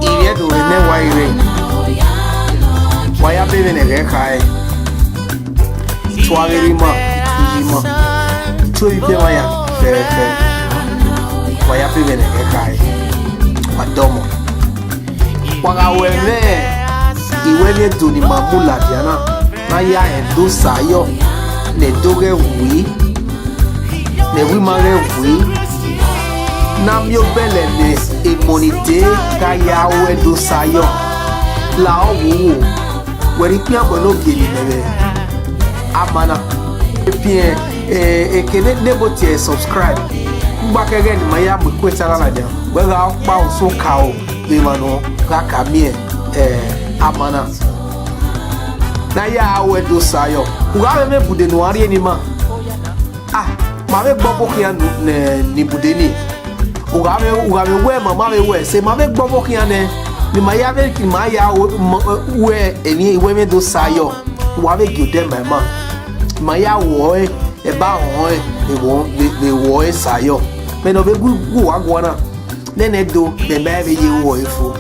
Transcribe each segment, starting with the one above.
Iye do ne waire. Waya bebe ne rekai. Tuagerima, ijima. Tuwi pe waya fe. Waya bebe ne rekai. Wadomo. Waga weme. Iwe do ni mamula diana. Na ya endo sayo. Ne doge wi. Ne wi mare wi. Nam yo bele ne emonite kaya wedo sayo la owo weri pia bono geli bebe amana pia ekene neboti subscribe ngba kege ni maya mu kwetara na dia we ga pa so kawo be mano ga kamie amana na ya wedo sayo uga me bude no ari ni ma ma me gbo kia ni bude ni Ugame we mama we say mama gbobo kiane ni maya ve ki maya we eni we me do sayo wa ve gode mama maya wo e ba ho e wo sayo me no be gu wa gwana nene do be ba be ye wo ifo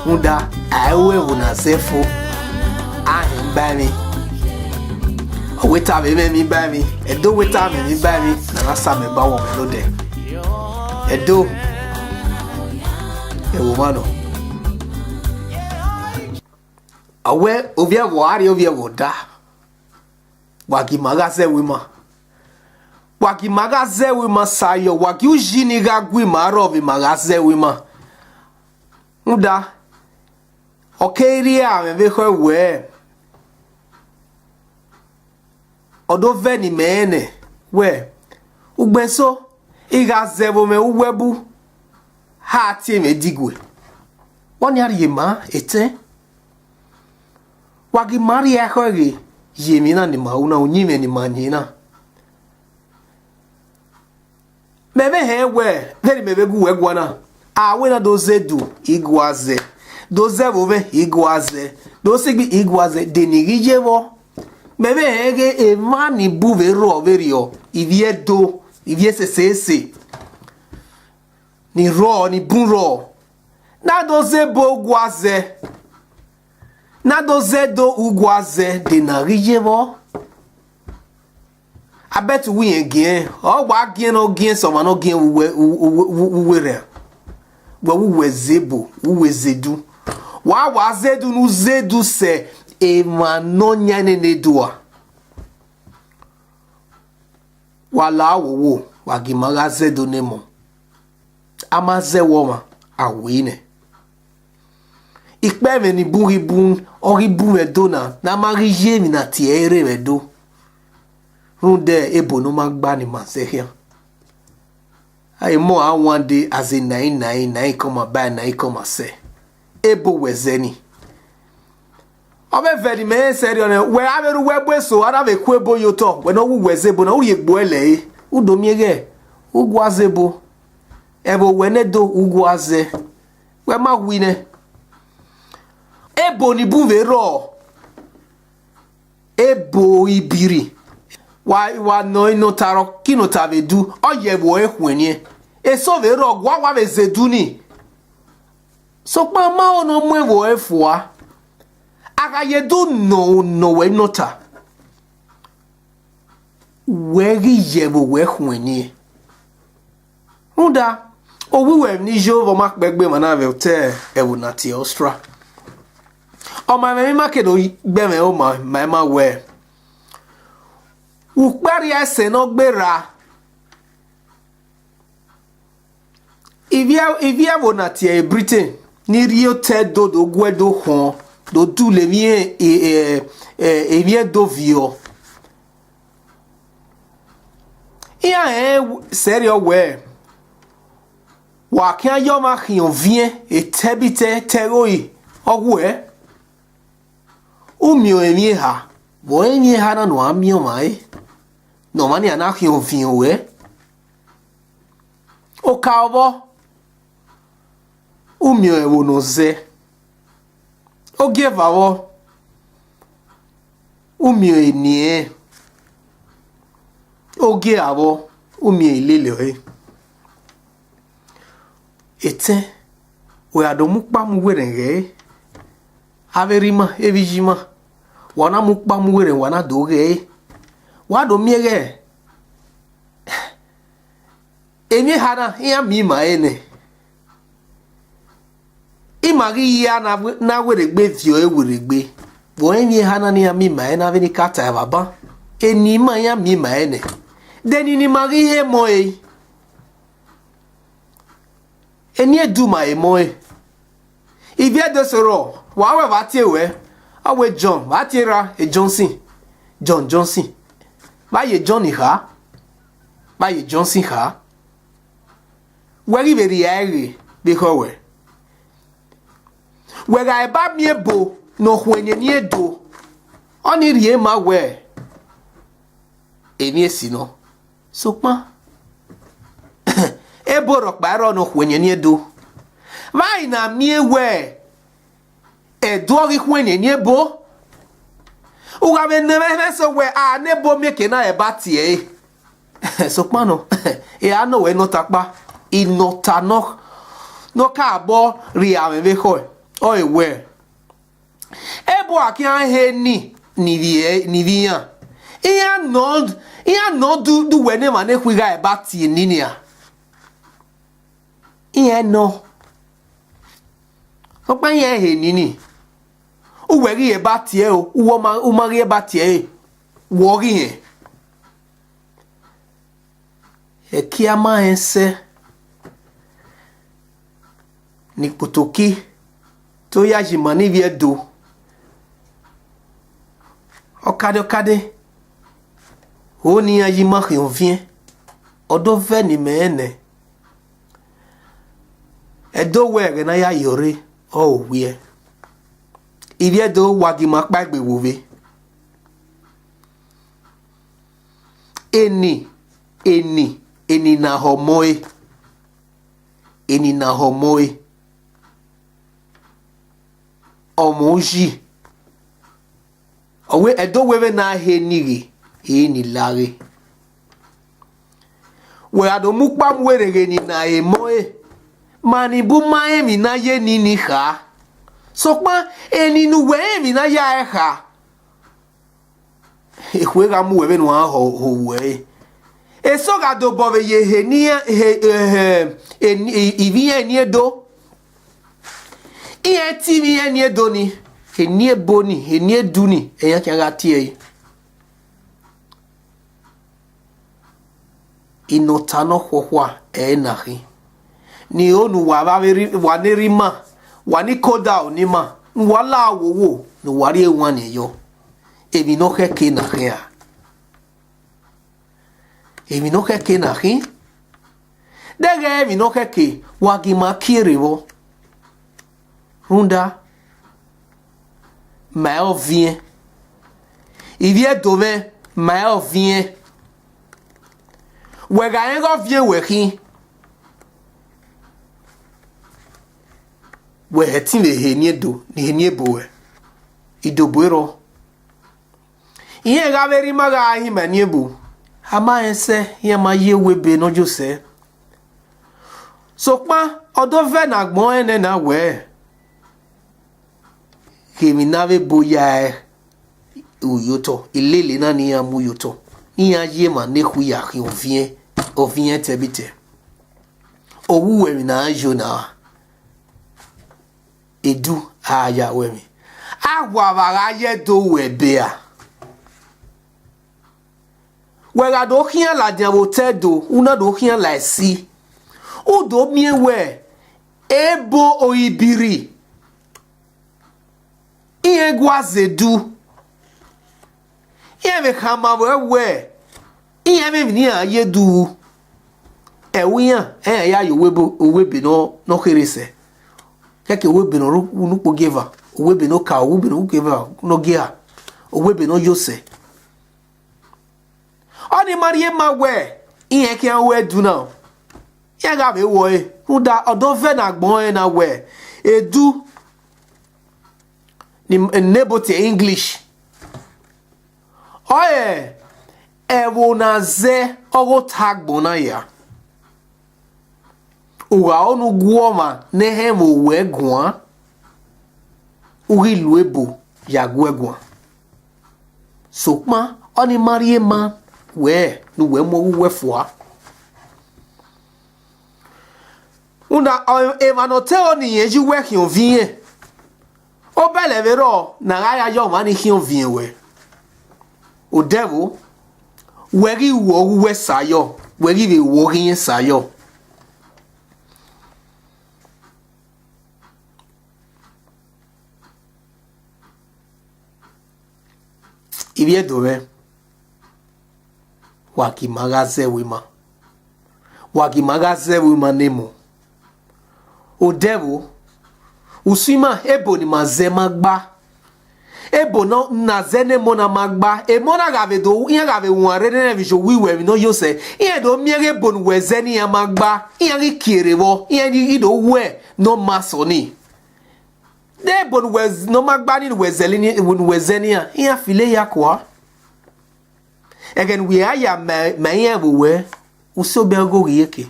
muda aiwe una sefo ahin ba mi weta be me ba mi e do weta me ba mi na sa me ba wo me lo de Edo Ewumano Awe ovia wari ovia woda Waki magaze wima sayo waki ujini gagwi marovi magaze wima Muda Okeria mebekwe we Odo veni mene we Ugbenso Iga zebo me uwebu ha tie me digwe woni ari yema ete wagi mari akoge yemina ni mauna unyime ni manina mebe hewe veri mebe gu wegwana awena dozedu igwaze dozebo be igwaze dosigbi igwaze denirijevo mebe hege emani buve ro verio iviedo Ivie se ni ro ni bunro na doze bo ugwaze na doze do ugwaze de na rijevo abet wi again o gba gien no gien so ma no gien uwere gba uwezebo uwezedu wa zedu nu zedu se e ma no nyane ne dua wala wo wagimaga zedo nemo amaze woma awine ikpe me ni buribun oribu edona na marije mi na tiere medo runde ebo no magba ni masehia ai mo a one day as in 999 come by 9 come say ebo wezeni Obe very me serious we aberu wegbe so ara be ku ebo yoto we no wu wezebo na uri egbo ele udomiege ugwazebo ebo wenedo ugwaze we ma wine ebo ni buvero ebo ibiri wa no inotaro kinotabedu oyebo ehwenye eso vero gwa bezedu ni so pa ma ono mwevo efua Agayedu no we nota. Wegi yebo we hwenye. Muda owiwe ni jovo makbegbe manave te ewunati ostra. O ma me makedo gbeme o ma we. Ukpari ese no gbera. Ivia wonati e Britain ni rio te do gwedo hon. Do tous les miens et bien d'ovio. Il y a un sérieux ouais. Wakia yoma qui on vient et tebite teroi. Oh ouais. Ou mieux et mieux ha. Voyez mieux ha na no amio mai. No mani ana qui on vient ouais. Au cabo. Ou mieux et wonoze. Ogie vawo umio enie ogie avo umio ilele ete we adomukpa muwere averima evijima wana mukpa muwere wana doge wado miege emi hana ya mima ene imagi ya na were gbe vio ewere gbe bo emi hana ni ya mima ene aveni kata ya baba eni ma ya mima ene deni ni magi he moe eni eduma e moe ivie de soro wa va tie we awe John va tiera e Johnson Johnson ba ye Johnny ha ba ye Johnson ha we be ri be ho we ga ba mi ebo no hwenye ni edo oni rie ma we eni esi no so pa ebo ro pa ro no hwenye ni edo vai na mi ewe edo ri hwenye ni ebo uga be ne me so we a nebo mi ke na e ba tie so pa no e ano we no tapa inota no ka bo ri ame be ho o ewe ebo akia he ni via iya no du we ne ma ne kwiga e ba tie ni a iya no so pa ye he ni uwe ri e ba tie o uwo ma ri e ba tie wo ri he e kia ma ense ni potoki to ya jimani vie do okade o ni ya jima rion vient odo ve ni mene edo we na ya yore o wie ivie do wagima pa gbe wove eni na homoe omoji owe edo wewe na he niri he ni lare we adomukpa mwere ni na emoe mani bu maemi na ye ni ha so pa eni nu we mi na ya ha ehwe ga mu wewe no ho we eso ga do bo ye he ni ivie ni edo iye tv eni edo ni eni eboni eni eduni eyan ki aga tie inota no hwohwa enahi ni onu wa ne rima wa ni koda onima wala wowo no wari ewan eyo ebi no keke na hia ebi no keke na hi dege ebi no keke wagi makirewo Runda Maël vient. Il vient demain. Maël vient. Wegayengo vient weki. We heti me henye do. Ni henye bowe. Ido buero. Iye gaveri maga ahi manye bu. Hama ense. Iye ma ye webe no jose. Sokma. Odo ve na gbon ene na we. Kemi nave boya uyoto ilele na ni amu yoto ni aye ma ne hu ya ki ovien tebite owu we na ajo na edu aya we mi agwa bara ye do we be a we ga do kian la dia bo tedo una do kian la si o do mie we ebo oibiri iye gwazedu iye me kama wewe iye me ni ayedu ewiyan ya yo webe no kerese keke webe no unu pogeva webe no ka webe no geva no gia webe no yose oni marie mawe iye ki an we du now iye ga me wo uda odo na gbon na we edu ni nebote English oye ЭДОNAZÄ ogo tagbo na ya Uga onu guoma nehemo wegwa. Uri luebo ya gwegwa. Sokma oni marie man we nu we mo we fwa. Una emanote oni yeji we ki on vien. O bele vero na raya yo mani ki on vien we. O devil weri wo we sayo, weri be wo rin sayo. Ibie dove wakimagaze wima nemo. O devil usima ebo ni maze magba. Ebo no nazene mona magba. E mona gave do iya gave wanre ne visho wiwe no yose. Iya do miere bon wezeni ya magba. Iya ri kirebo. Iya ri do we no masoni. De bon wez no magba ni wezeni ya. Iya file ya kwa. Again we aya manye we uso bergo rieke.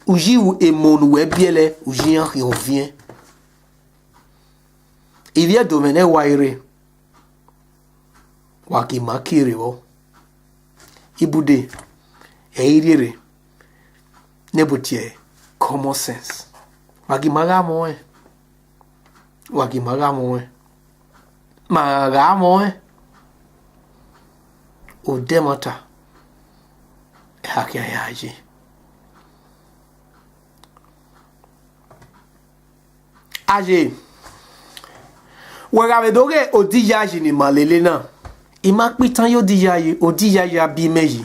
Uji ou emon we biele uji yan revient. Il y a domaine waire. Waki makire wo. IBUDE. Eirire. Nebutie. Common sense. Waki magamo e. Waki magamo e. Magamo e. O demata. Haki ayaji. Aje. Wagave doge odiyaji ni malele na. Ima pitan yo diyaji odiyaji abi meji.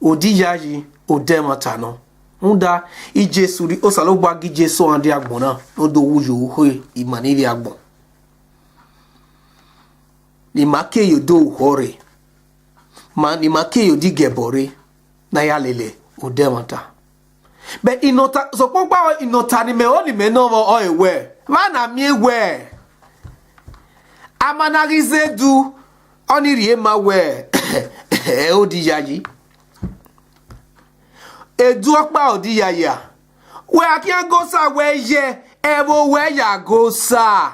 Odiyaji odemata no. Unda I Jesu ri osalogba gi Jesu ande agbon na. Odo wuyo hoe imaniri agbon. Ni make yo do hore. Ma ni make yo di gebore na ya lele odemata. Be inota so pogba inota ni me oni me no o ewe. Ma na mi ewe. Amanarize du onirie ma we odiyaji. Edu okpa odiyaya. We akia gosa we ye evo we ya gosa.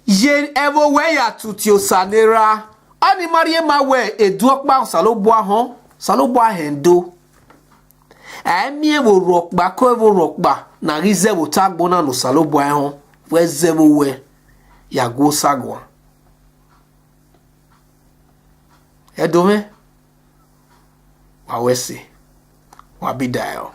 Ye evo we ya tutio sanera. Oni marie ma we edu okpa salobwa hon, salobwa hendo. Emi evo rokba ko evo rokba na rize wo tagbona no salobwa hon. We zevo we ya gosa gwa. Edome wawese wabidayo.